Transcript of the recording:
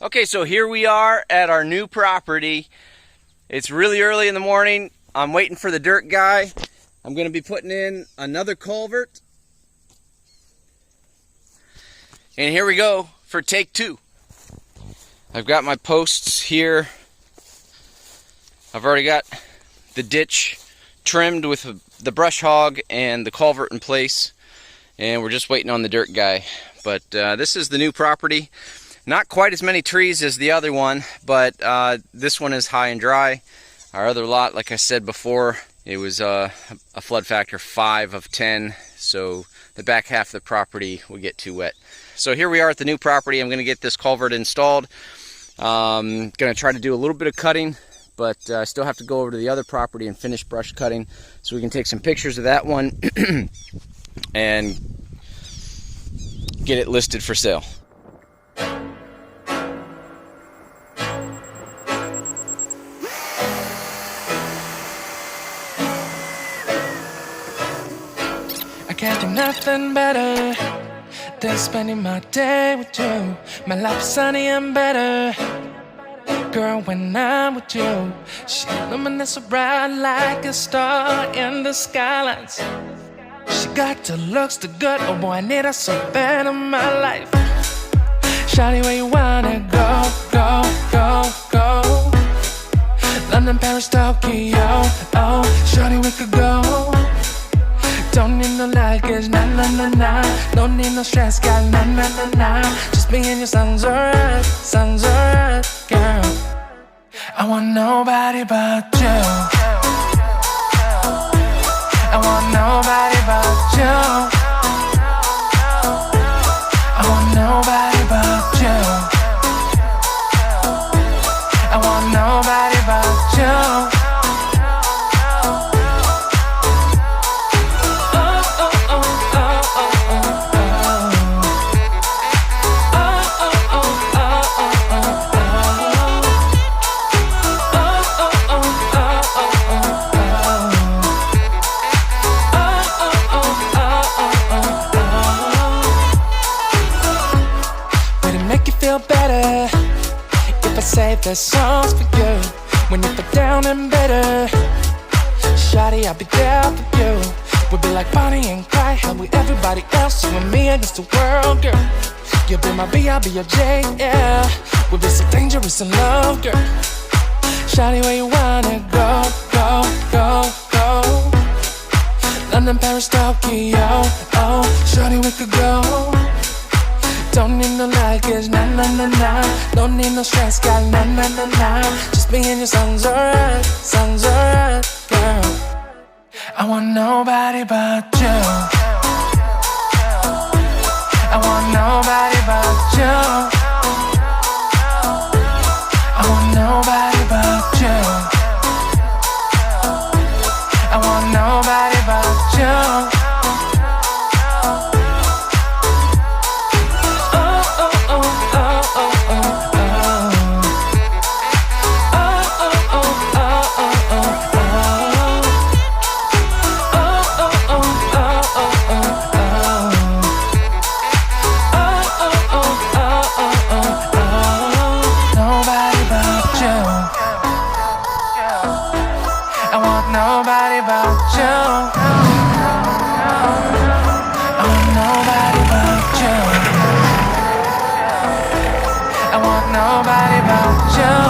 Okay, so here we are at our new property. It's really early in the morning. I'm waiting for the dirt guy. I'm going to be putting in another culvert. And here we go for take 2. I've got my posts here. I've already got the ditch trimmed with the brush hog and the culvert in place. And we're just waiting on the dirt guy. But this is the new property. Not quite as many trees as the other one, but this one is high and dry. Our other lot, like I said before, it was a flood factor 5 of 10, so the back half of the property will get too wet. So here we are at the new property. I'm going to get this culvert installed. Going to try to do a little bit of cutting, but I still have to go over to the other property and finish brush cutting so we can take some pictures of that one and get it listed for sale. I can't do nothing better than spending my day with you. My life's sunny and better, girl, when I'm with you. She illuminates so bright like a star in the skylines. She got the looks, the good, oh boy, I need her so bad in my life. Shawty, where you wanna go, go, go, go? London, Paris, Tokyo, oh, shawty, we could go. Don't need no luggage, nah, nah, nah, nah. Don't need no stress, girl, nah, nah, nah, nah. Just me and your sounds alright, girl. I want nobody but you. I want nobody but you. I want nobody but you. I want nobody but you. Save the songs for you when you feel down and bitter. Shawty, I'll be there for you. We'll be like Bonnie and Clyde, how we everybody else, you and me against the world, girl. You'll be my B, I'll be your J, yeah. We'll be so dangerous in love, girl. Shawty, where you wanna go, go, go, go? London, Paris, Tokyo, oh, shawty, we could go. Don't need no luggage, nah, nah, nah, nah. Don't need no stress, girl, nah, nah, nah, nah. Just me and your sounds alright, girl. I want nobody but you. I want nobody but you. I want nobody but you. I want nobody but you. nobody but you.